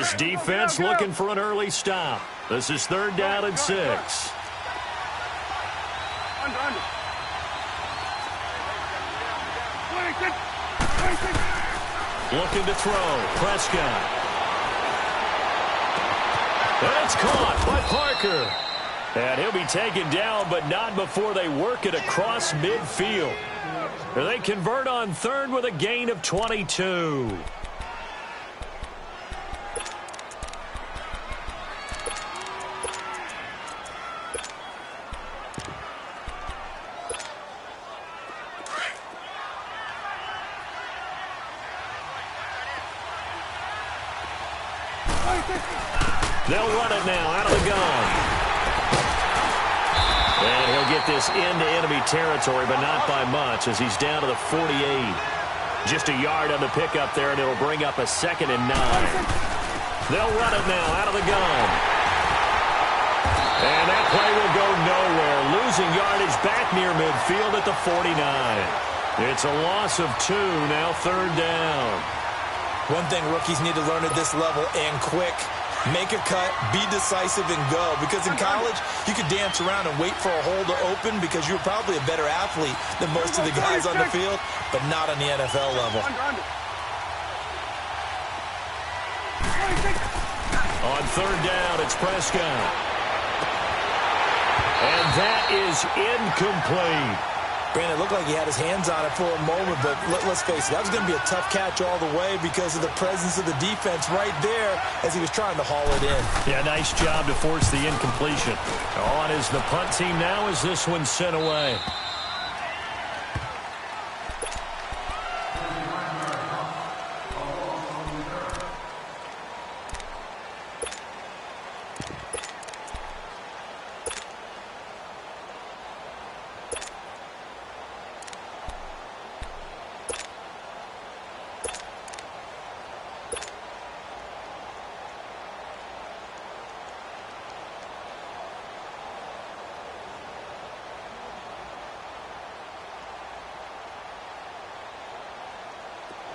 This defense looking for an early stop. This is 3rd down and 6. Looking to throw. Prescott. And it's caught by Parker. And he'll be taken down, but not before they work it across midfield. They convert on 3rd with a gain of 22. They'll run it now out of the gun. And he'll get this into enemy territory, but not by much as he's down to the 48. Just a yard on the pickup there, and it'll bring up a 2nd and 9. They'll run it now out of the gun. And that play will go nowhere. Losing yardage back near midfield at the 49. It's a loss of 2, now 3rd down. One thing rookies need to learn at this level and quick. Make a cut, be decisive, and go. Because in college, you could dance around and wait for a hole to open because you're probably a better athlete than most of the guys on the field, but not on the NFL level. On 3rd down, it's Prescott. And that is incomplete. Brandon, it looked like he had his hands on it for a moment, but let's face it, that was going to be a tough catch all the way because of the presence of the defense right there as he was trying to haul it in. Yeah, nice job to force the incompletion. On is the punt team now as this one's sent away.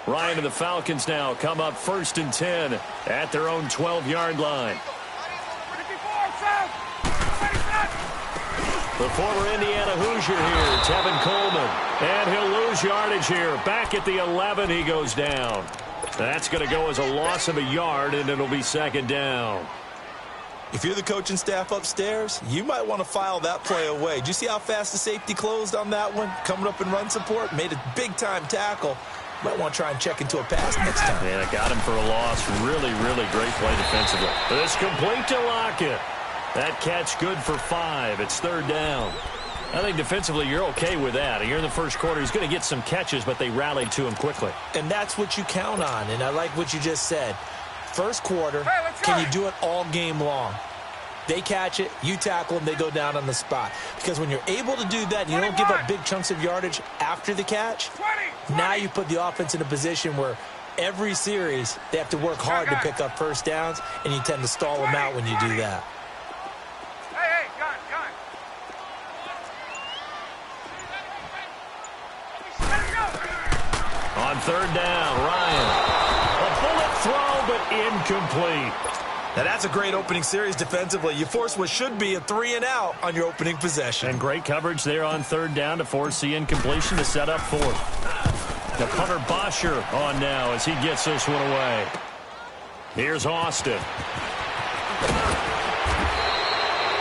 Ryan and the Falcons now come up 1st and 10 at their own 12-yard line. The former Indiana Hoosier here, Tevin Coleman. And he'll lose yardage here. Back at the 11, he goes down. That's going to go as a loss of a yard, and it'll be 2nd down. If you're the coaching staff upstairs, you might want to file that play away. Did you see how fast the safety closed on that one? Coming up in run support, made a big-time tackle. Might want to try and check into a pass next time. Yeah, got him for a loss. Really, really great play defensively. This complete to Lockett. That catch good for 5. It's 3rd down. I think defensively you're okay with that. Here in the first quarter, he's going to get some catches, but they rallied to him quickly. And that's what you count on, and I like what you just said. First quarter, can you do it all game long? They catch it, you tackle them, they go down on the spot. Because when you're able to do that, you don't give up big chunks of yardage after the catch, now you put the offense in a position where every series they have to work hard to pick up first downs, and you tend to stall them out when you do that. On 3rd down, Ryan. A bullet throw, but incomplete. Now that's a great opening series defensively. You force what should be a 3-and-out on your opening possession. And great coverage there on 3rd down to force the incompletion to set up 4th. The punter Bosher on now as he gets this one away. Here's Austin.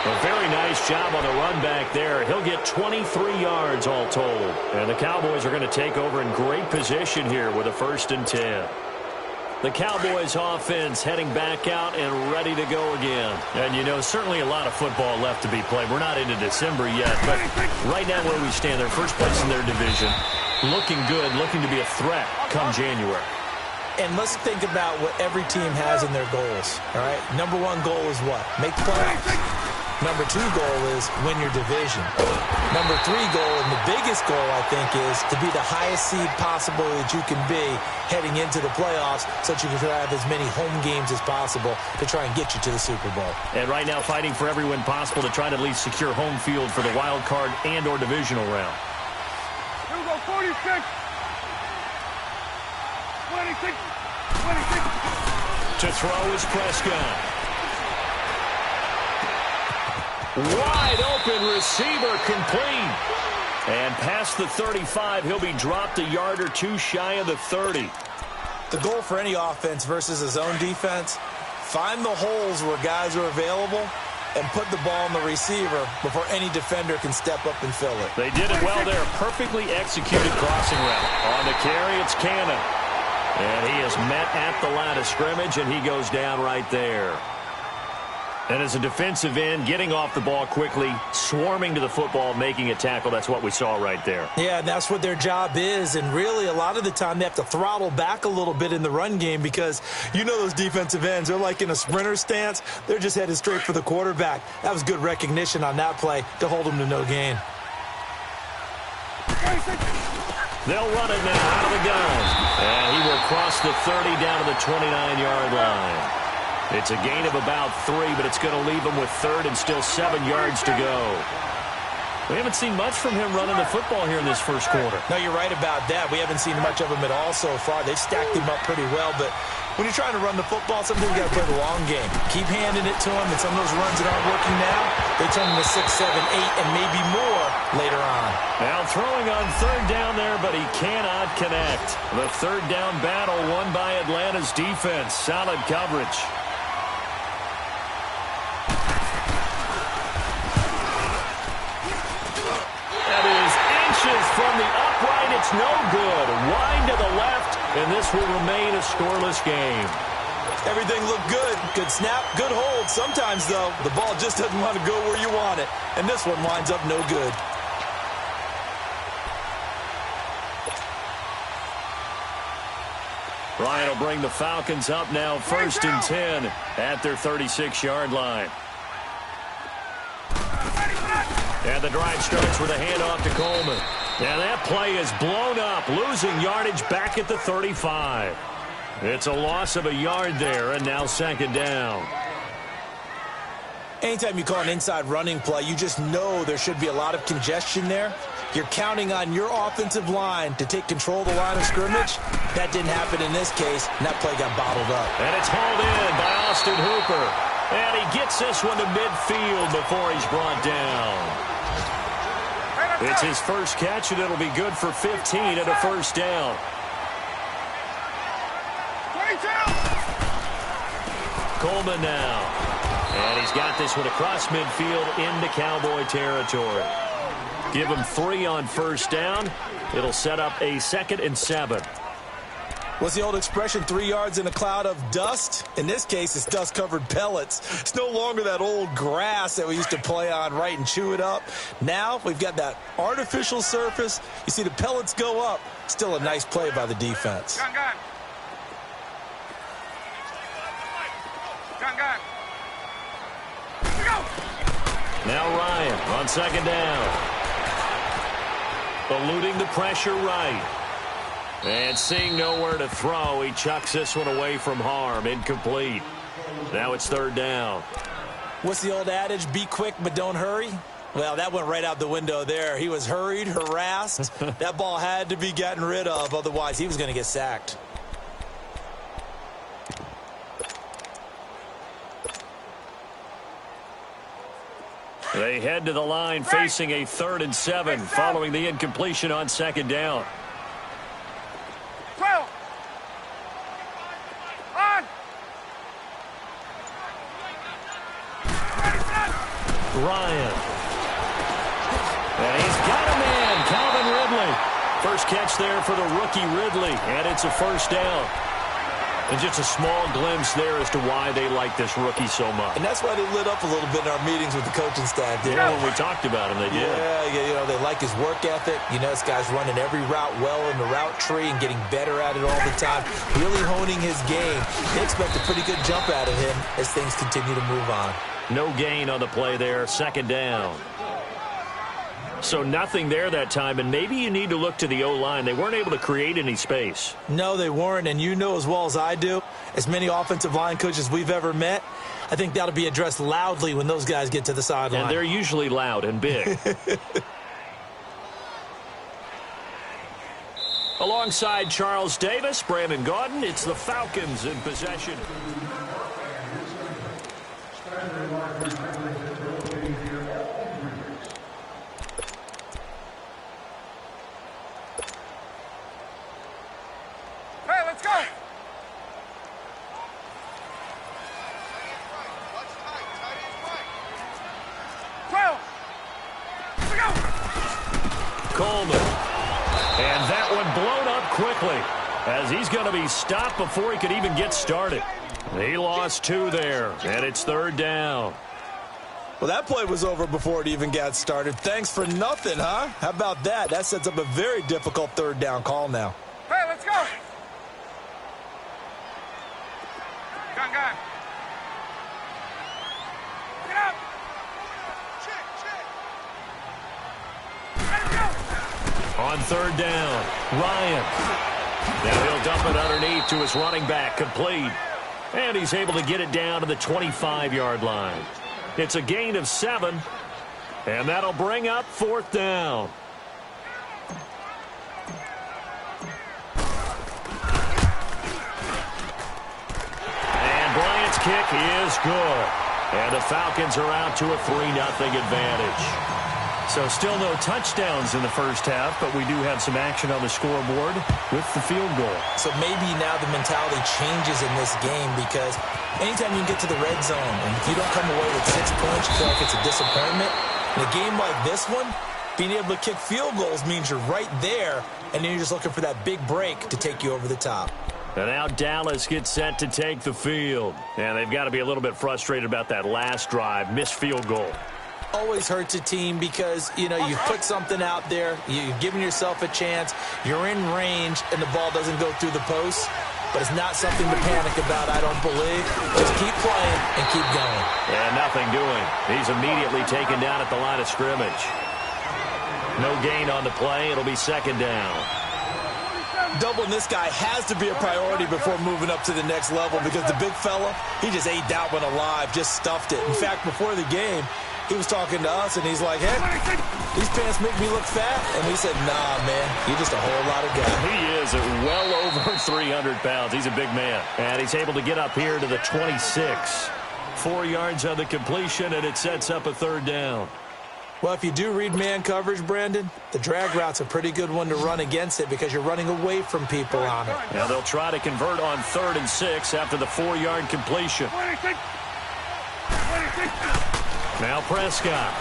A very nice job on the run back there. He'll get 23 yards all told. And the Cowboys are going to take over in great position here with a 1st and 10. The Cowboys offense heading back out and ready to go again. And, you know, certainly a lot of football left to be played. We're not into December yet, but right now where we stand, they're first place in their division. Looking good, looking to be a threat come January. And let's think about what every team has in their goals, all right? Number 1 goal is what? Make the playoffs. Number 2 goal is win your division. Number 3 goal, and the biggest goal, I think, is to be the highest seed possible that you can be heading into the playoffs so that you can have as many home games as possible to try and get you to the Super Bowl. And right now fighting for every win possible to try to at least secure home field for the wild card and or divisional round. Here we go, 46. 26. 26. To throw is Prescott. Wide open receiver, complete. And past the 35, he'll be dropped a yard or two shy of the 30. The goal for any offense versus a zone defense, find the holes where guys are available and put the ball on the receiver before any defender can step up and fill it. They did it well there. Perfectly executed crossing route. On the carry, it's Cannon. And he is met at the line of scrimmage, and he goes down right there. And as a defensive end, getting off the ball quickly, swarming to the football, making a tackle, that's what we saw right there. Yeah, and that's what their job is. And really, a lot of the time, they have to throttle back a little bit in the run game because you know those defensive ends, they're like in a sprinter stance. They're just headed straight for the quarterback. That was good recognition on that play to hold them to no gain. They'll run it now out of the gun. And he will cross the 30 down to the 29-yard line. It's a gain of about 3, but it's going to leave him with third and still 7 yards to go. We haven't seen much from him running the football here in this first quarter. No, you're right about that. We haven't seen much of him at all so far. They've stacked him up pretty well, but when you're trying to run the football, sometimes you got to play the long game. Keep handing it to him, and some of those runs that aren't working now, they turn into 6, 7, 8, and maybe more later on. Now throwing on third down there, but he cannot connect. The third down battle won by Atlanta's defense. Solid coverage. From the upright, it's no good. Wide to the left, and this will remain a scoreless game. Everything looked good. Good snap, good hold. Sometimes, though, the ball just doesn't want to go where you want it. And this one winds up no good. Ryan will bring the Falcons up now, 1st and 10 at their 36-yard line. And the drive starts with a handoff to Coleman. And that play is blown up, losing yardage back at the 35. It's a loss of a yard there, and now 2nd down. Anytime you call an inside running play, you just know there should be a lot of congestion there. You're counting on your offensive line to take control of the line of scrimmage. That didn't happen in this case, and that play got bottled up. And it's hauled in by Austin Hooper. And he gets this one to midfield before he's brought down. It's his first catch, and it'll be good for 15 at a 1st down. 22. Coleman now. And he's got this one across midfield into Cowboy territory. Give him 3 on 1st down. It'll set up a 2nd and 7. What's the old expression, 3 yards in a cloud of dust? In this case, it's dust-covered pellets. It's no longer that old grass that we used to play on, right, and chew it up. Now we've got that artificial surface. You see the pellets go up. Still a nice play by the defense. Gun. Go. Now Ryan on 2nd down. Eluding the pressure right. And seeing nowhere to throw, he chucks this one away from harm. Incomplete. Now it's 3rd down. What's the old adage? Be quick, but don't hurry. Well, that went right out the window there. He was hurried, harassed. That ball had to be gotten rid of. Otherwise, he was going to get sacked. They head to the line facing a 3rd and 7 following the incompletion on 2nd down. 12. On. Ryan. And he's got a man, Calvin Ridley. First catch there for the rookie Ridley, and it's a 1st down. And just a small glimpse there as to why they like this rookie so much. And that's why they lit up a little bit in our meetings with the coaching staff. Yeah, when we talked about him, they did. Yeah, you know, they like his work ethic. You know, this guy's running every route well in the route tree and getting better at it all the time, really honing his game. They expect a pretty good jump out of him as things continue to move on. No gain on the play there, 2nd down. So nothing there that time, and maybe you need to look to the O-line. They weren't able to create any space. No, they weren't, and you know as well as I do, as many offensive line coaches we've ever met, I think that'll be addressed loudly when those guys get to the sideline. And they're usually loud and big. Alongside Charles Davis, Brandon Gaudin, it's the Falcons in possession. Hey, let's go! Coleman. And that one blown up quickly as he's going to be stopped before he could even get started. He lost 2 there, and it's 3rd down. Well, that play was over before it even got started. Thanks for nothing, huh? How about that? That sets up a very difficult 3rd down call now. Hey, let's go! Gun. Get up! On 3rd down, Ryan. Now he'll dump it underneath to his running back, complete. And he's able to get it down to the 25-yard line. It's a gain of 7, and that'll bring up 4th down. And Bryant's kick is good. And the Falcons are out to a 3-0 advantage. So still no touchdowns in the first half, but we do have some action on the scoreboard with the field goal. So maybe now the mentality changes in this game because anytime you get to the red zone and if you don't come away with 6 points, you feel like it's a disappointment. In a game like this one, being able to kick field goals means you're right there, and then you're just looking for that big break to take you over the top. And now Dallas gets set to take the field. And they've got to be a little bit frustrated about that last drive, missed field goal. Always hurts a team because, you know, you put something out there, you're giving yourself a chance, you're in range, and the ball doesn't go through the post. But it's not something to panic about, I don't believe. Just keep playing and keep going. And nothing doing. He's immediately taken down at the line of scrimmage. No gain on the play. It'll be 2nd down. Doubling this guy has to be a priority before moving up to the next level because the big fella, he just ate that one alive, just stuffed it. In fact, before the game, he was talking to us, and he's like, hey, these pants make me look fat. And we said, nah, man, you're just a whole lot of guy. He is at well over 300 pounds. He's a big man. And he's able to get up here to the 26. 4 yards on the completion, and it sets up a 3rd down. Well, if you do read man coverage, Brandon, the drag route's a pretty good one to run against it because you're running away from people on it. Now they'll try to convert on 3rd and 6 after the 4-yard completion. Now Prescott.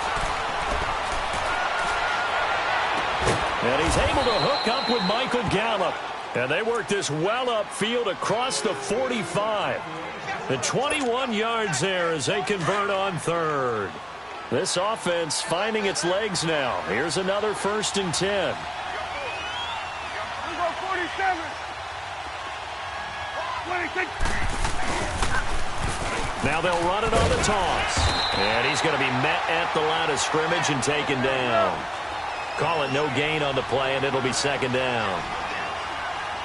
And he's able to hook up with Michael Gallup. And they work this well upfield across the 45. The 21 yards there as they convert on 3rd. This offense finding its legs now. Here's another 1st and 10. Now they'll run it on the toss. And he's going to be met at the line of scrimmage and taken down. Call it no gain on the play, and it'll be 2nd down.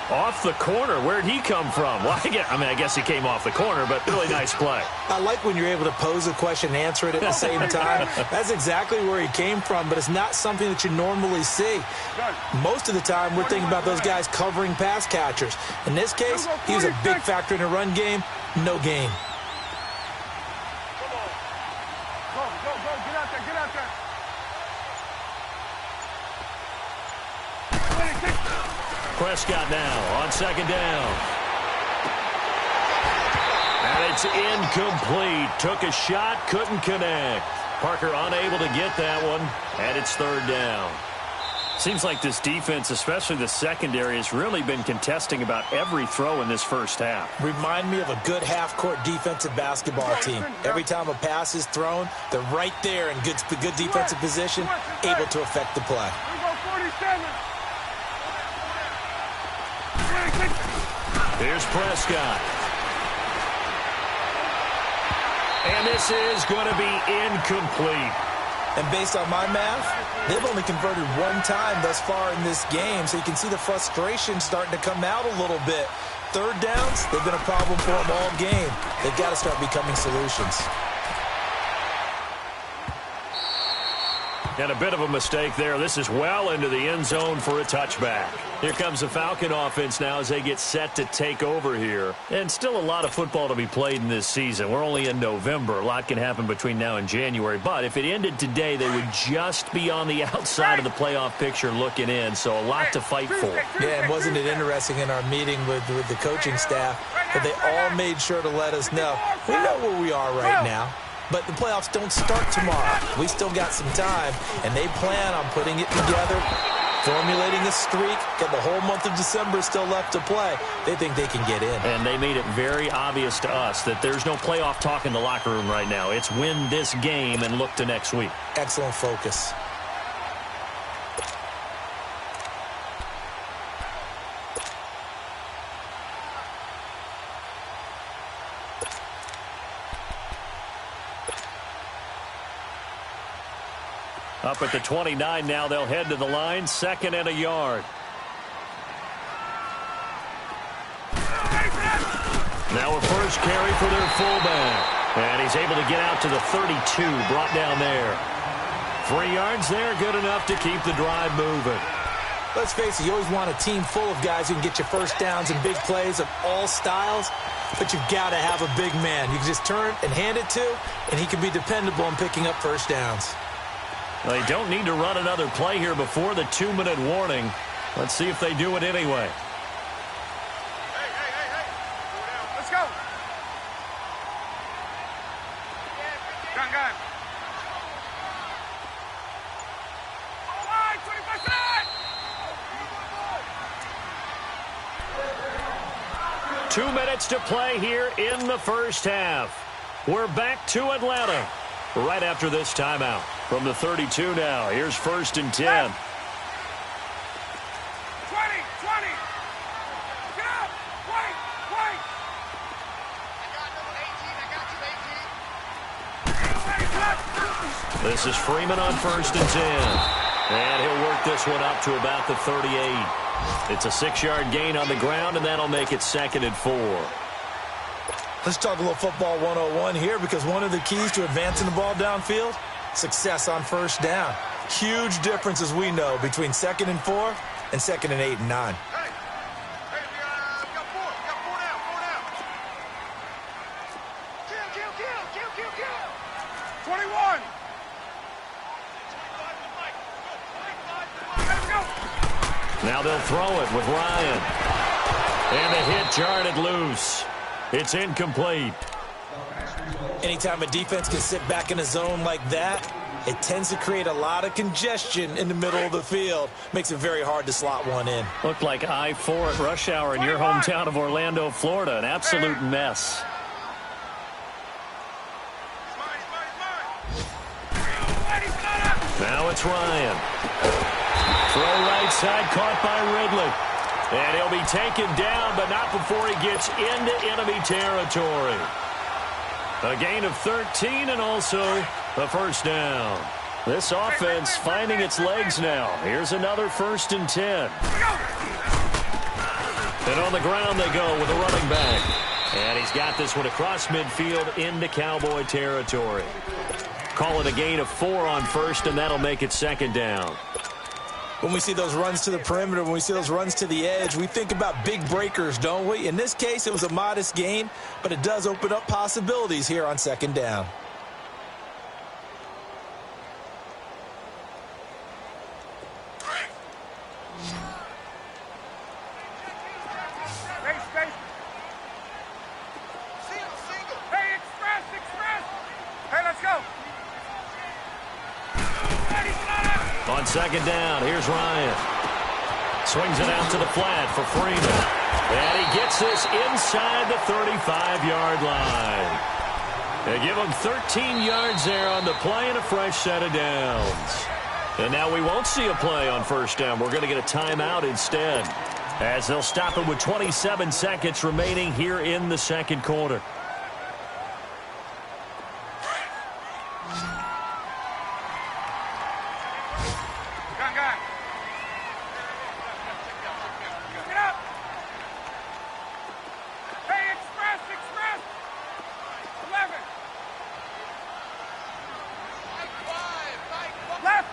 Off the corner. Where'd he come from? Well, I guess he came off the corner, but really nice play. I like when you're able to pose a question and answer it at the same time. That's exactly where he came from, but it's not something that you normally see. Most of the time, we're thinking about those guys covering pass catchers. In this case, he was a big factor in the run game. No gain. Prescott now on 2nd down. And it's incomplete. Took a shot, couldn't connect. Parker unable to get that one, and it's 3rd down. Seems like this defense, especially the secondary, has really been contesting about every throw in this first half. Remind me of a good half-court defensive basketball team. Every time a pass is thrown, they're right there in good defensive position, able to affect the play. Here's Prescott. And this is going to be incomplete. And based on my math, they've only converted 1 time thus far in this game, so you can see the frustration starting to come out a little bit. 3rd downs, they've been a problem for them all game. They've got to start becoming solutions. And a bit of a mistake there. This is well into the end zone for a touchback. Here comes the Falcon offense now as they get set to take over here. And still a lot of football to be played in this season. We're only in November. A lot can happen between now and January. But if it ended today, they would just be on the outside of the playoff picture looking in. So a lot to fight for. Yeah, and wasn't it interesting in our meeting with the coaching staff that they all made sure to let us know, we know where we are right now. But the playoffs don't start tomorrow. We still got some time, and they plan on putting it together, formulating a streak. Got the whole month of December still left to play. They think they can get in. And they made it very obvious to us that there's no playoff talk in the locker room right now. It's win this game and look to next week. Excellent focus. Up at the 29 now, they'll head to the line, 2nd and a yard. Now a first carry for their fullback. And he's able to get out to the 32, brought down there. 3 yards there, good enough to keep the drive moving. Let's face it, you always want a team full of guys who can get you first downs and big plays of all styles, but you've got to have a big man. You can just turn and hand it to, and he can be dependable in picking up first downs. They don't need to run another play here before the 2-minute warning. Let's see if they do it anyway. Hey. Let's go. Gun. All right, 20%. 2 minutes to play here in the first half. We're back to Atlanta right after this timeout. From the 32 now, here's 1st and 10. 20. Get up. Wait. I got number 18. This is Freeman on 1st and 10. And he'll work this one up to about the 38. It's a 6-yard gain on the ground, and that'll make it 2nd and 4. Let's talk a little football 101 here, because one of the keys to advancing the ball downfield, success on first down. Huge difference, as we know, between 2nd and 4 and 2nd and 8 and 9. Hey, we got 4. We got 4 now. Kill. 21. Let's go. Now they'll throw it with Ryan. And the hit jarred loose. It's incomplete. Anytime a defense can sit back in a zone like that, it tends to create a lot of congestion in the middle of the field. Makes it very hard to slot one in. Looked like I-4 at rush hour in your hometown of Orlando, Florida. An absolute mess. Now it's Ryan. Throw right side, caught by Ridley. And he'll be taken down, but not before he gets into enemy territory. A gain of 13 and also a first down. This offense finding its legs now. Here's another 1st and 10. And on the ground they go with a running back. And he's got this one across midfield into Cowboy territory. Call it a gain of 4 on 1st, and that'll make it 2nd down. When we see those runs to the perimeter, when we see those runs to the edge, we think about big breakers, don't we? In this case, it was a modest gain, but it does open up possibilities here on 2nd down. Space. Single. Hey, express. Hey, let's go. On 2nd down, here's Ryan. Swings it out to the flat for Freeman. And he gets this inside the 35-yard line. They give him 13 yards there on the play and a fresh set of downs. And now we won't see a play on 1st down. We're going to get a timeout instead, as they'll stop it with 27 seconds remaining here in the 2nd quarter. Gun. Get up. Hey, express. 11. Left.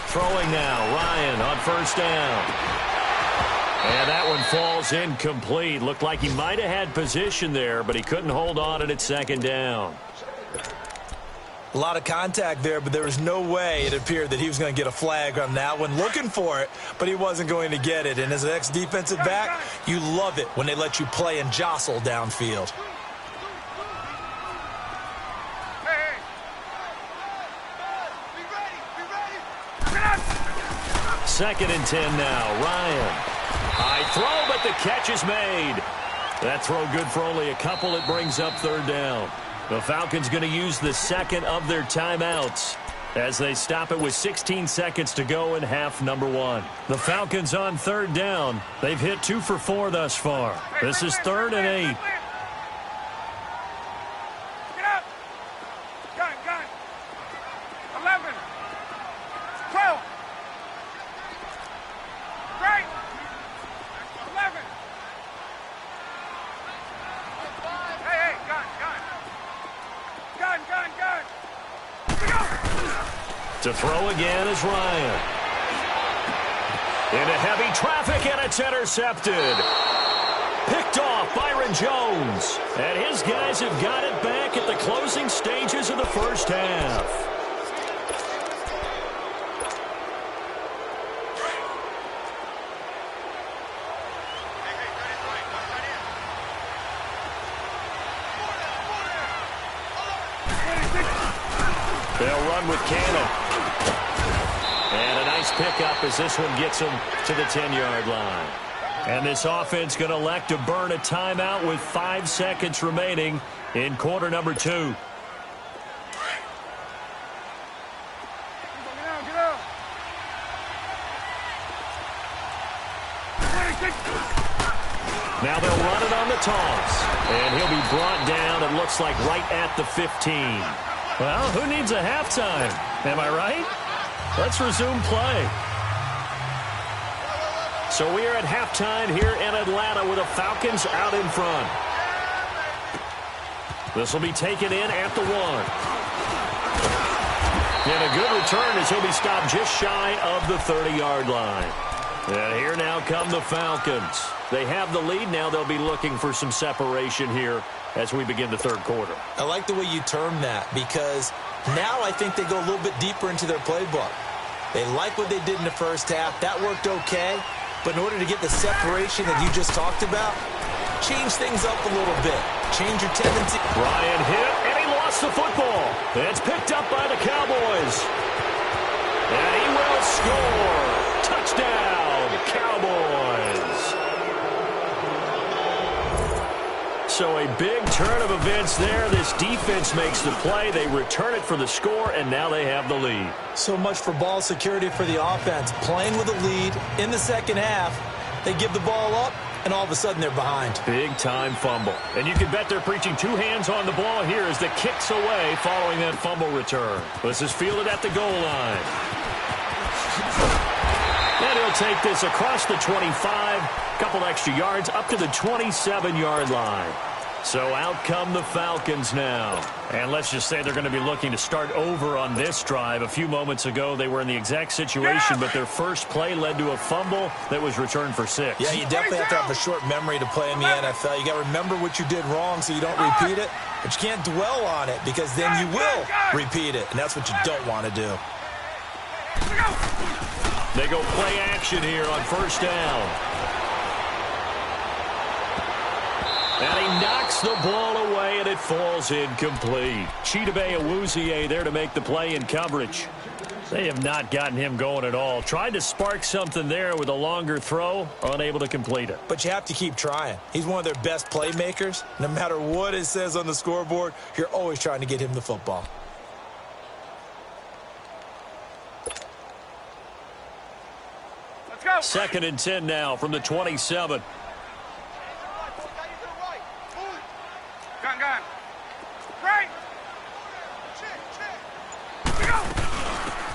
Throwing now, Ryan on first down. And that one falls incomplete. Looked like he might have had position there, but he couldn't hold on at second down. A lot of contact there, but there was no way it appeared that he was going to get a flag on that one. Looking for it, but he wasn't going to get it. And as an ex-defensive back, you love it when they let you play and jostle downfield. Second and 10 now. Ryan. High throw, but the catch is made. That throw good for only a couple. It brings up third down. The Falcons going to use the second of their timeouts as they stop it with 16 seconds to go in half number 1. The Falcons on third down. They've hit 2 for 4 thus far. This is 3rd and 8. Get up. Gun. 11. 12. Right. 11. Hey, gun. To throw again is Ryan. Into heavy traffic, and it's intercepted. Picked off Byron Jones. And his guys have got it back at the closing stages of the first half. They'll run with Cannon. And a nice pickup as this one gets him to the 10-yard line. And this offense going to elect to burn a timeout with 5 seconds remaining in quarter number 2. Get up. Now they'll run it on the toss. And he'll be brought down, it looks like, right at the 15. Well, who needs a halftime? Am I right? Let's resume play. So we are at halftime here in Atlanta with the Falcons out in front. This will be taken in at the 1. And a good return as he'll be stopped just shy of the 30-yard line. And here now come the Falcons. They have the lead. Now they'll be looking for some separation here as we begin the third quarter. I like the way you term that because now I think they go a little bit deeper into their playbook. They like what they did in the first half. That worked okay. But in order to get the separation that you just talked about, change things up a little bit. Change your tendency. Ryan hit, and he lost the football. It's picked up by the Cowboys. And he will score. Touchdown, Cowboys. So a big turn of events there. This defense makes the play. They return it for the score, and now they have the lead. So much for ball security for the offense. Playing with a lead in the second half, they give the ball up, and all of a sudden they're behind. Big-time fumble. And you can bet they're preaching 2 hands on the ball here as the kick's away following that fumble return. This is fielded at the goal line. And he'll take this across the 25, couple extra yards up to the 27-yard line. So out come the Falcons now. And let's just say they're going to be looking to start over on this drive. A few moments ago, they were in the exact situation, but their first play led to a fumble that was returned for 6. Yeah, you definitely have to have a short memory to play in the NFL. You got to remember what you did wrong so you don't repeat it, but you can't dwell on it because then you will repeat it, and that's what you don't want to do. They go play action here on first down. And he knocks the ball away, and it falls incomplete. Chidobe Awuzie there to make the play in coverage. They have not gotten him going at all. Tried to spark something there with a longer throw, unable to complete it. But you have to keep trying. He's one of their best playmakers. No matter what it says on the scoreboard, you're always trying to get him the football. Let's go. Second and 10 now from the 27. Gun. Right.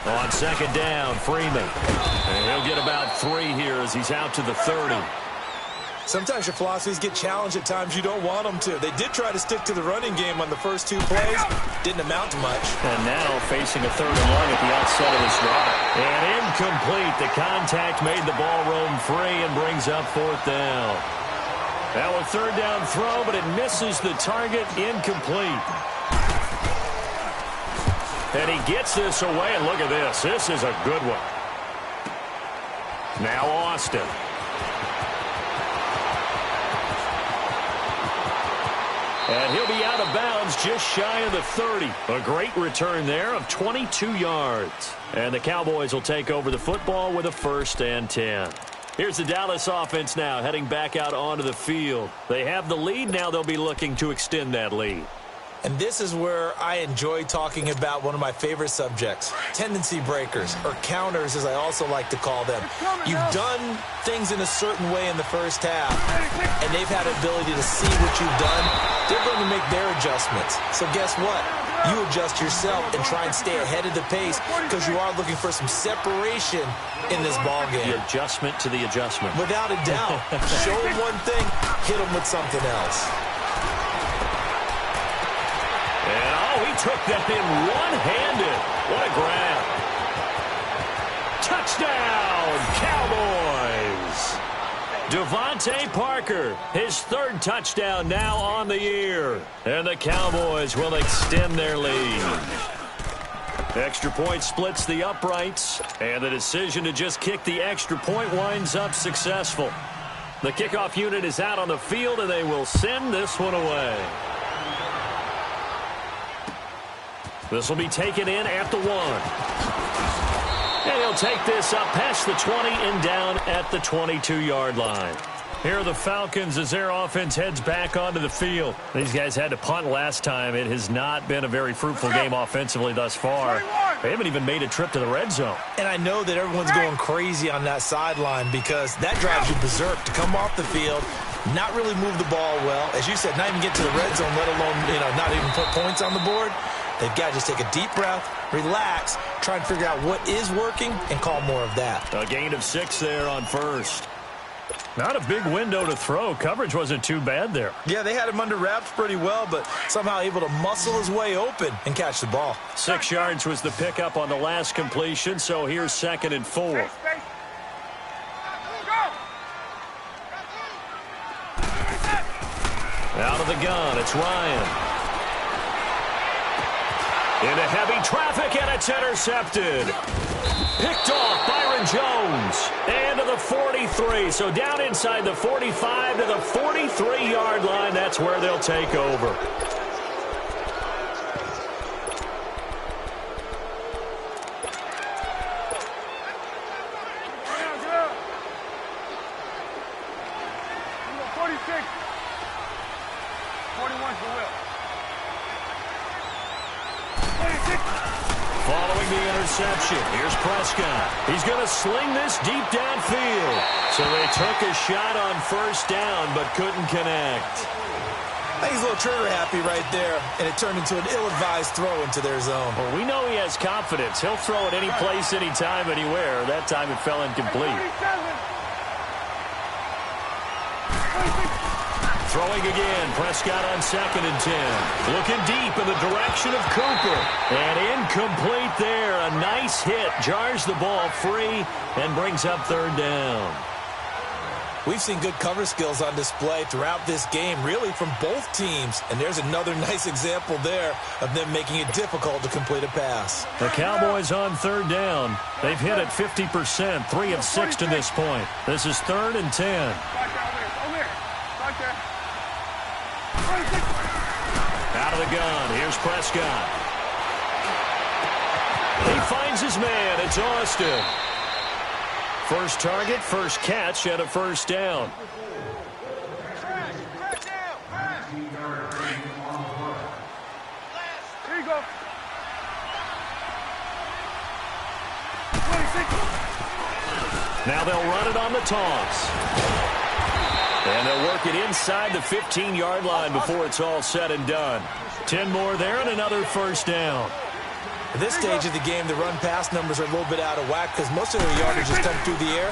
On second down, Freeman. And he'll get about 3 here as he's out to the 30. Sometimes your philosophies get challenged at times you don't want them to. They did try to stick to the running game on the first 2 plays. Didn't amount to much. And now facing a 3rd and 1 at the outset of this drive. And incomplete. The contact made the ball roam free and brings up 4th down. Now a 3rd down throw, but it misses the target. Incomplete. And he gets this away, and look at this. This is a good one. Now Austin. And he'll be out of bounds just shy of the 30. A great return there of 22 yards. And the Cowboys will take over the football with a 1st and 10. Here's the Dallas offense now heading back out onto the field. They have the lead. Now they'll be looking to extend that lead. And this is where I enjoy talking about one of my favorite subjects, tendency breakers, or counters as I also like to call them. You've done things in a certain way in the first half, and they've had the ability to see what you've done. They're going to make their adjustments. So guess what? You adjust yourself and try and stay ahead of the pace because you are looking for some separation in this ball game. The adjustment to the adjustment. Without a doubt. Show them one thing, hit them with something else. And, he took that in one-handed. What a grab. Touchdown, Cowboys. Devontae Parker, his 3rd touchdown now on the year. And the Cowboys will extend their lead. Extra point splits the uprights, and the decision to just kick the extra point winds up successful. The kickoff unit is out on the field, and they will send this one away. This will be taken in at the 1. And he'll take this up past the 20 and down at the 22-yard line. Here are the Falcons as their offense heads back onto the field. These guys had to punt last time. It has not been a very fruitful game offensively thus far. They haven't even made a trip to the red zone. And I know that everyone's going crazy on that sideline because that drives you berserk to come off the field, not really move the ball well. As you said, not even get to the red zone, let alone, not even put points on the board. They've got to just take a deep breath, relax, try and figure out what is working, and call more of that. A gain of 6 there on 1st. Not a big window to throw. Coverage wasn't too bad there. Yeah, they had him under wraps pretty well, but somehow able to muscle his way open and catch the ball. 6 yards was the pickup on the last completion, so here's 2nd and 4. Out of the gun, it's Ryan. Into heavy traffic, and it's intercepted. Picked off Byron Jones. And to the 43. So down inside the 45 to the 43-yard line. That's where they'll take over. Following the interception, here's Prescott. He's going to sling this deep downfield. So they took a shot on 1st down, but couldn't connect. I think he's a little trigger happy right there, and it turned into an ill-advised throw into their zone. Well, we know he has confidence. He'll throw it any place, anytime, anywhere. That time it fell incomplete. Throwing again, Prescott on 2nd and 10. Looking deep in the direction of Cooper. And incomplete there. A nice hit. Jars the ball free and brings up 3rd down. We've seen good cover skills on display throughout this game, really from both teams. And there's another nice example there of them making it difficult to complete a pass. The Cowboys on 3rd down. They've hit it 50%, 3 of 6 to this point. This is 3rd and 10. Out of the gun, here's Prescott. He finds his man, it's Austin. First target, first catch, and a 1st down. Here you go. Now they'll run it on the toss. And they'll work it inside the 15-yard line before it's all said and done. 10 more there and another 1st down. At this stage of the game, the run-pass numbers are a little bit out of whack because most of their yardage has come through the air.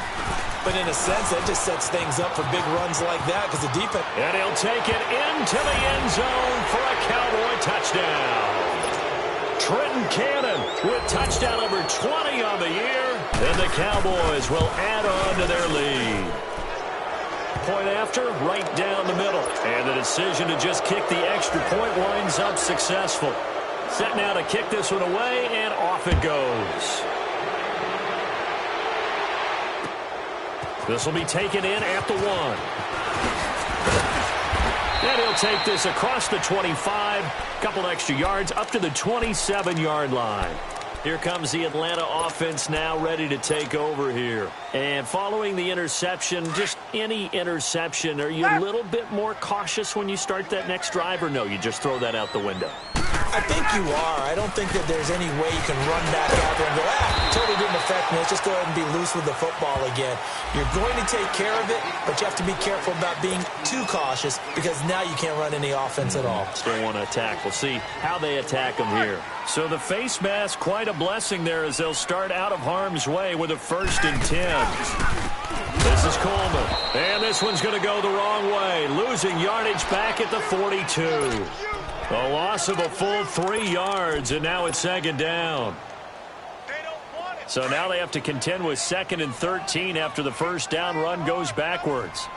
But in a sense, that just sets things up for big runs like that because the defense... And he'll take it into the end zone for a Cowboy touchdown. Trenton Cannon with touchdown number 20 on the year. And the Cowboys will add on to their lead. Point after, right down the middle. And the decision to just kick the extra point winds up successful. Set now to kick this one away, and off it goes. This will be taken in at the 1. And he'll take this across the 25. Couple extra yards up to the 27-yard line. Here comes the Atlanta offense now ready to take over here. And following the interception, just any interception, are you a little bit more cautious when you start that next drive, or no, you just throw that out the window? I think you are. I don't think that there's any way you can run back out there and go, totally didn't affect me. Let's just go ahead and be loose with the football again. You're going to take care of it, but you have to be careful about being too cautious because now you can't run any offense at all. Still want to attack. We'll see how they attack them here. So the face mask, quite a blessing there as they'll start out of harm's way with a 1st and 10. This is Coleman. And this one's going to go the wrong way. Losing yardage back at the 42. A loss of a full 3 yards, and now it's 2nd down. So now they have to contend with 2nd and 13 after the 1st down run goes backwards.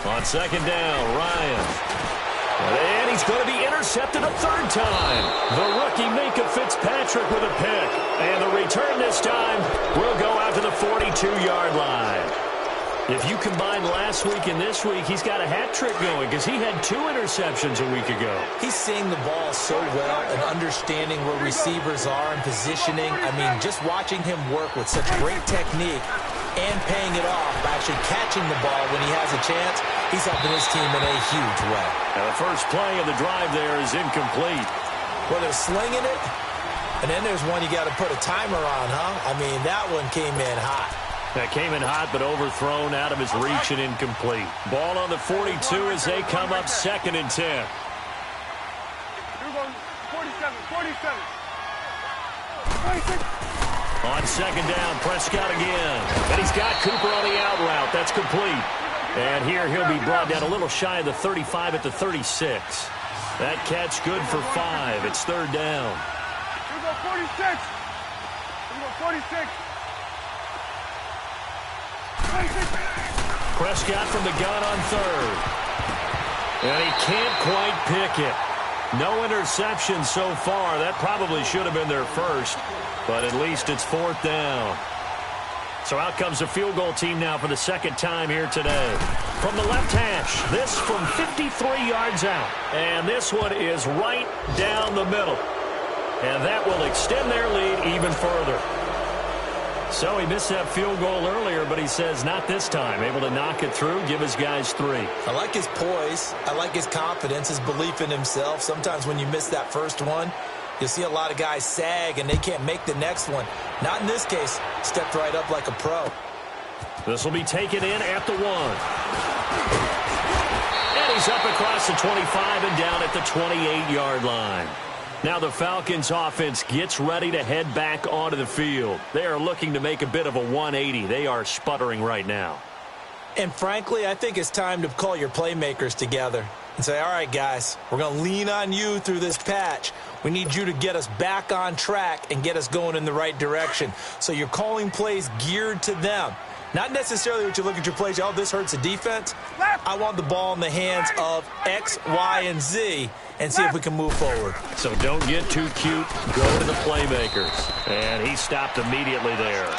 On 2nd down, Ryan. And he's going to be intercepted a 3rd time. The rookie Minkah Fitzpatrick with a pick. And the return this time will go out to the 42-yard line. If you combine last week and this week, he's got a hat trick going because he had 2 interceptions a week ago. He's seeing the ball so well and understanding where receivers are and positioning. I mean, just watching him work with such great technique and paying it off by actually catching the ball when he has a chance, he's helping his team in a huge way. Now the first play of the drive there is incomplete. Well, they're slinging it, and then there's one you got to put a timer on, huh? I mean, that one came in hot. That came in hot, but overthrown out of his reach and incomplete. Ball on the 42 as they come up 2nd and 10. 47, 47. 26. On 2nd down, Prescott again. And he's got Cooper on the out route. That's complete. And here he'll be brought down a little shy of the 35 at the 36. That catch good for 5. It's 3rd down. Here we go, 46. Here we go, 46. Prescott from the gun on 3rd. And he can't quite pick it. No interception so far. That probably should have been their first, but at least it's 4th down. So out comes the field goal team now for the 2nd time here today. From the left hash, this from 53 yards out. And this one is right down the middle. And that will extend their lead even further. So he missed that field goal earlier, but he says not this time. Able to knock it through, give his guys 3. I like his poise. I like his confidence, his belief in himself. Sometimes when you miss that first one, you'll see a lot of guys sag and they can't make the next one. Not in this case. Stepped right up like a pro. This will be taken in at the 1. And he's up across the 25 and down at the 28-yard line. Now the Falcons offense gets ready to head back onto the field. They are looking to make a bit of a 180. They are sputtering right now. And frankly, I think it's time to call your playmakers together and say, all right, guys, we're going to lean on you through this patch. We need you to get us back on track and get us going in the right direction. So you're calling plays geared to them. Not necessarily what you look at your plays, oh, this hurts the defense. I want the ball in the hands of X, Y, and Z and see if we can move forward. So don't get too cute. Go to the playmakers. And he stopped immediately there.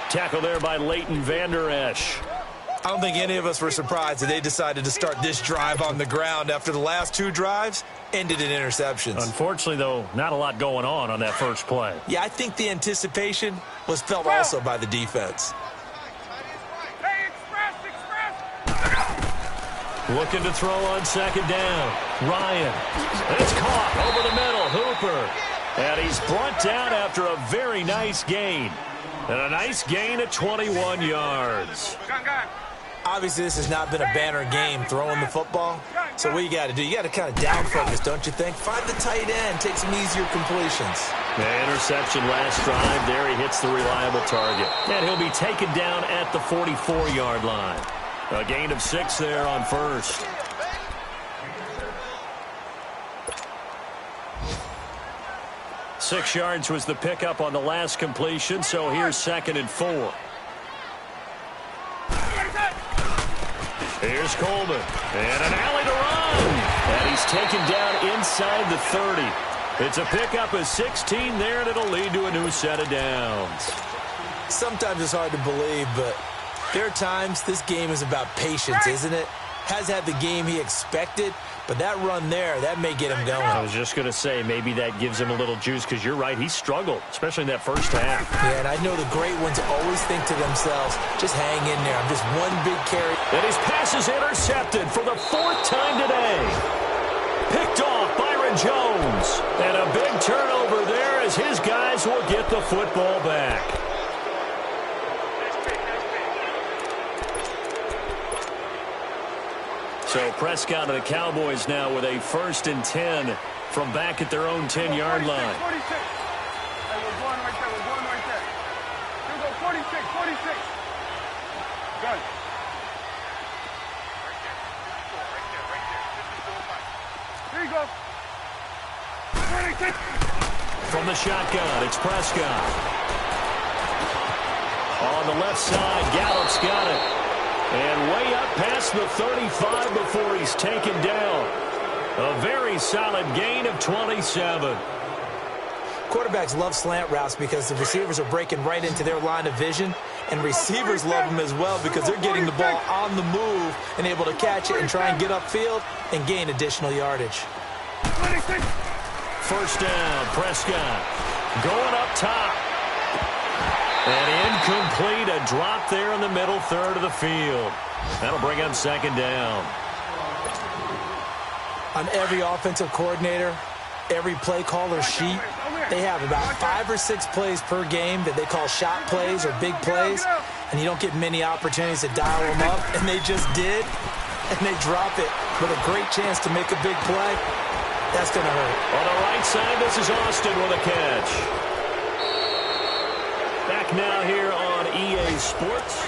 Tackle there by Leighton Vander Esch. I don't think any of us were surprised that they decided to start this drive on the ground after the last 2 drives ended in interceptions. Unfortunately, though, not a lot going on that first play. Yeah, I think the anticipation was felt also by the defense. Looking to throw on 2nd down. Ryan. And it's caught over the middle. Hooper. And he's brought down after a very nice gain. And a nice gain at 21 yards. Obviously, this has not been a banner game throwing the football. So what you got to do, you got to kind of down focus, don't you think? Find the tight end, take some easier completions. The interception last drive. There he hits the reliable target. And he'll be taken down at the 44-yard line. A gain of 6 there on first. Six yards was the pickup on the last completion, so here's 2nd and 4. Here's Coleman. And an alley to run. And he's taken down inside the 30. It's a pickup of 16 there, and it'll lead to a new set of downs. Sometimes it's hard to believe, but there are times this game is about patience, isn't it? Has had the game he expected, but that run there, that may get him going. I was just going to say, maybe that gives him a little juice, because you're right, he struggled, especially in that first half. Yeah, and I know the great ones always think to themselves, just hang in there. I'm just one big carry. And his pass is intercepted for the 4th time today. Picked off Byron Jones. And a big turnover there as his guys will get the football back. So Prescott and the Cowboys now with a 1st and 10 from back at their own 10-yard line. 46. Hey, we're going right there. We're going right there. Here we go, 46, 46. Good. Here you go. 46. From the shotgun, it's Prescott. On the left side, Gallup's got it. And way up past the 35 before he's taken down. A very solid gain of 27. Quarterbacks love slant routes because the receivers are breaking right into their line of vision, and receivers love them as well because they're getting the ball on the move and able to catch it and try and get upfield and gain additional yardage. 26. First down, Prescott going up top. And incomplete, a drop there in the middle third of the field. That'll bring up 2nd down. On every offensive coordinator, every play caller sheet, they have about 5 or 6 plays per game that they call shot plays or big plays, and you don't get many opportunities to dial them up, and they just did, and they drop it with a great chance to make a big play. That's going to hurt. On the right side, this is Austin with a catch. Back now here on EA Sports.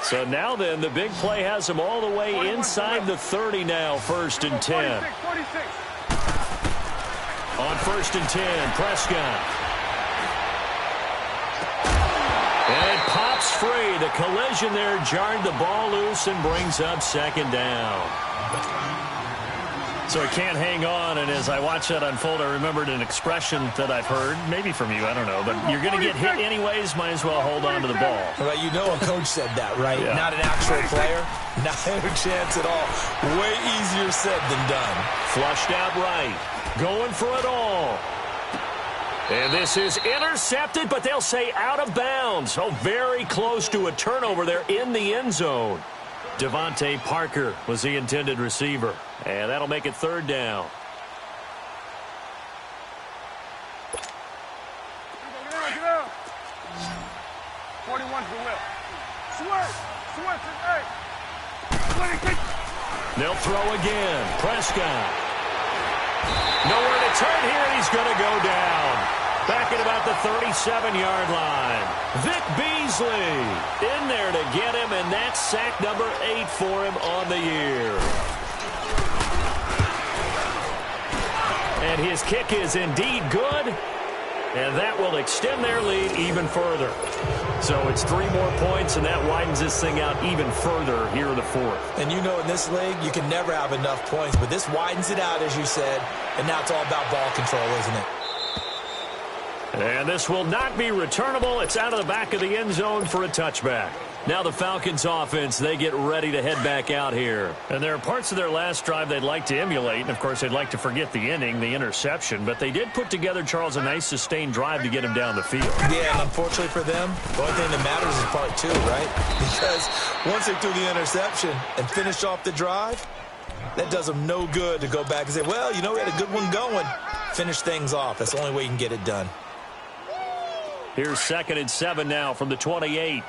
So now then, the big play has him all the way inside the 30 now, 1st and 10. 46. On 1st and 10, Prescott. And it pops free. The collision there jarred the ball loose and brings up 2nd down. So he can't hang on, and as I watch that unfold, I remembered an expression that I've heard, maybe from you, I don't know, but you're going to get hit anyways, might as well hold on to the ball. Well, you know a coach said that, right? Yeah. Not an actual player. Not a chance at all. Way easier said than done. Flushed out right. Going for it all. And this is intercepted, but they'll say out of bounds. Oh, very close to a turnover there in the end zone. Devontae Parker was the intended receiver. And that'll make it 3rd down. Get out. 41's the whip. Switch. Hey. 26. They'll throw again. Prescott. Nowhere to turn here, and he's going to go down. Back at about the 37-yard line. Vic Beasley in there to get him, and that's sack number 8 for him on the year. And his kick is indeed good, and that will extend their lead even further. So it's 3 more points, and that widens this thing out even further here in the 4th. And you know in this league, you can never have enough points, but this widens it out, as you said, and now it's all about ball control, isn't it? And this will not be returnable. It's out of the back of the end zone for a touchback. Now the Falcons offense, they get ready to head back out here. And there are parts of their last drive they'd like to emulate. And, of course, they'd like to forget the inning, the interception. But they did put together, Charles, a nice sustained drive to get him down the field. Yeah, and unfortunately for them, the only thing that matters is part 2, right? Because once they threw the interception and finished off the drive, That does them no good to go back and say, well, you know, we had a good one going. Finish things off. That's the only way you can get it done. Here's 2nd and 7 now from the 28.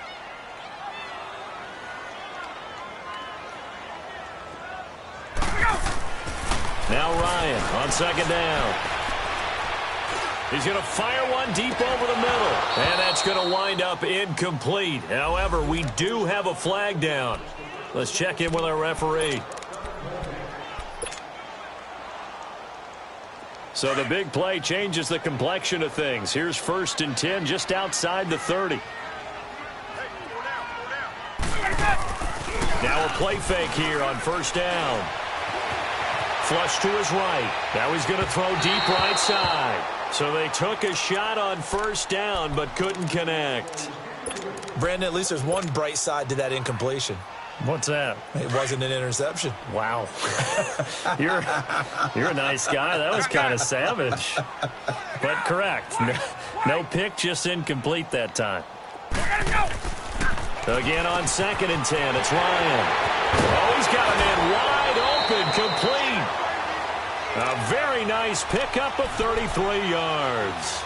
Now Ryan on 2nd down. He's going to fire one deep over the middle. And that's going to wind up incomplete. However, we do have a flag down. Let's check in with our referee. So the big play changes the complexion of things. Here's 1st and 10 just outside the 30. Now a play fake here on 1st down. Flush to his right. Now he's going to throw deep right side. So they took a shot on 1st down but couldn't connect. Brandon, at least there's one bright side to that incompletion. What's that? It wasn't an interception. Wow. You're a nice guy. That was kind of savage. But correct. No pick, just incomplete that time. Again on 2nd and 10. It's Ryan. Oh, he's got a man wide open, complete. A very nice pickup of 33 yards.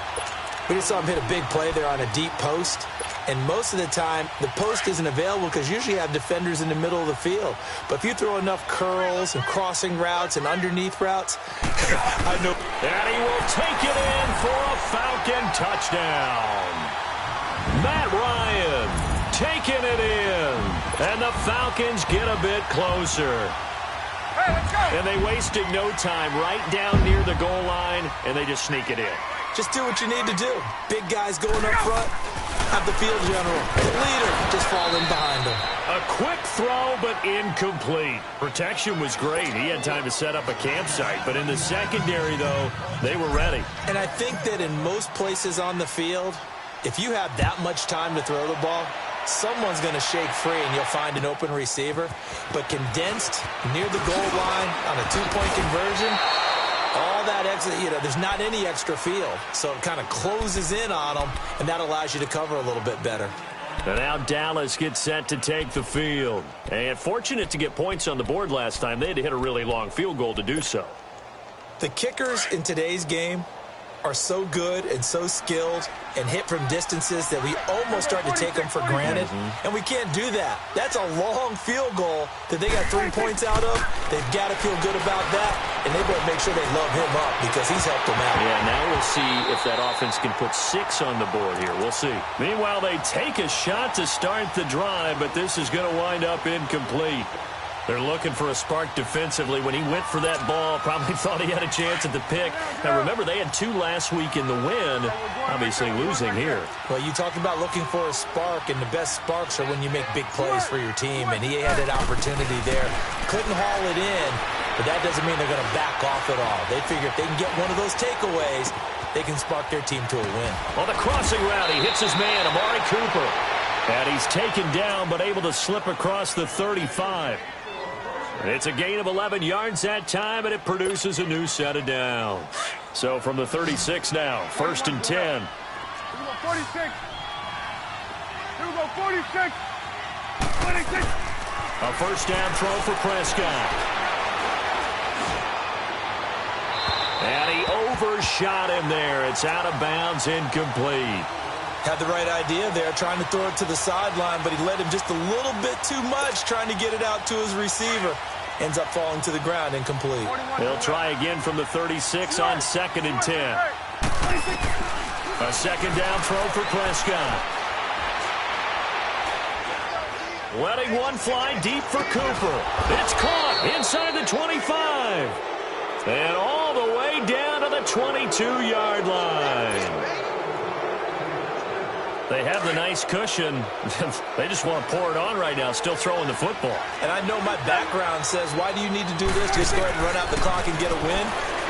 We just saw him hit a big play there on a deep post. And most of the time, the post isn't available because usually you have defenders in the middle of the field. But if you throw enough curls and crossing routes and underneath routes, I know. And he will take it in for a Falcon touchdown. Matt Ryan taking it in. And the Falcons get a bit closer. Hey, let's go. And they wasted no time right down near the goal line, and they just sneak it in. Just do what you need to do. Big guys going up front. Have the field general, the leader, just falling behind him. A quick throw, but incomplete. Protection was great. He had time to set up a campsite, but in the secondary, though, they were ready. And I think that in most places on the field, if you have that much time to throw the ball, someone's going to shake free and you'll find an open receiver. But condensed near the goal line on a two-point conversion, all that extra, there's not any extra field. So it kind of closes in on them, and that allows you to cover a little bit better. And now Dallas gets set to take the field. And fortunate to get points on the board last time. They had to hit a really long field goal to do so. The kickers in today's game are so good and so skilled and hit from distances that we almost start to take them for granted. And we can't do that. That's a long field goal that they got 3 points out of. They've got to feel good about that, and they better make sure they love him up because he's helped them out. Yeah, now we'll see if that offense can put 6 on the board here. We'll see. Meanwhile, they take a shot to start the drive, but this is going to wind up incomplete. They're looking for a spark defensively. When he went for that ball, probably thought he had a chance at the pick. Now, remember, they had 2 last week in the win, obviously losing here. Well, you talked about looking for a spark, and the best sparks are when you make big plays for your team, and he had an opportunity there. Couldn't haul it in, but that doesn't mean they're going to back off at all. They figure if they can get one of those takeaways, they can spark their team to a win. On the crossing route, he hits his man, Amari Cooper. And he's taken down, but able to slip across the 35. It's a gain of 11 yards that time, and it produces a new set of downs. So from the 36 now, 1st and 10. Here we go, 46. Here we go, 46. 26. A 1st down throw for Prescott. And he overshot him there. It's out of bounds, incomplete. Had the right idea there, trying to throw it to the sideline, but he led him just a little bit too much, trying to get it out to his receiver. Ends up falling to the ground, incomplete. He'll try again from the 36 on 2nd and 10. A 2nd down throw for Prescott. Letting one fly deep for Cooper. It's caught inside the 25. And all the way down to the 22-yard line. They have the nice cushion. They just want to pour it on right now, still throwing the football. And I know my background says, why do you need to do this? Just go ahead and run out the clock and get a win.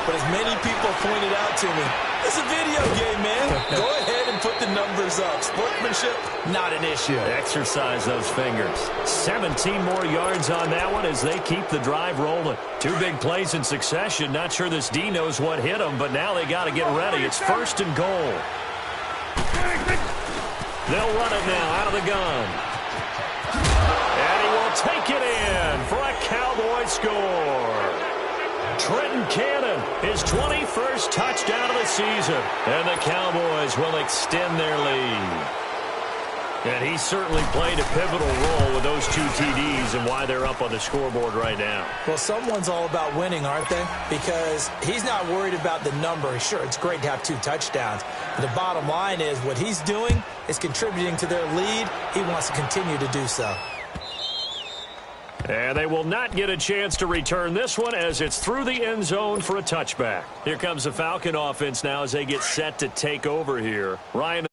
But as many people pointed out to me, it's a video game, man. Go ahead and put the numbers up. Sportsmanship, not an issue. Exercise those fingers. 17 more yards on that one as they keep the drive rolling. 2 big plays in succession. Not sure this D knows what hit them, but now they got to get ready. It's 1st and goal. They'll run it now out of the gun. And he will take it in for a Cowboy score. Trenton Cannon, his 21st touchdown of the season. And the Cowboys will extend their lead. And he certainly played a pivotal role with those 2 TDs and why they're up on the scoreboard right now. Well, someone's all about winning, aren't they? Because he's not worried about the number. Sure, it's great to have 2 touchdowns. But the bottom line is what he's doing is contributing to their lead. He wants to continue to do so. And they will not get a chance to return this one as it's through the end zone for a touchback. Here comes the Falcon offense now as they get set to take over here. Ryan.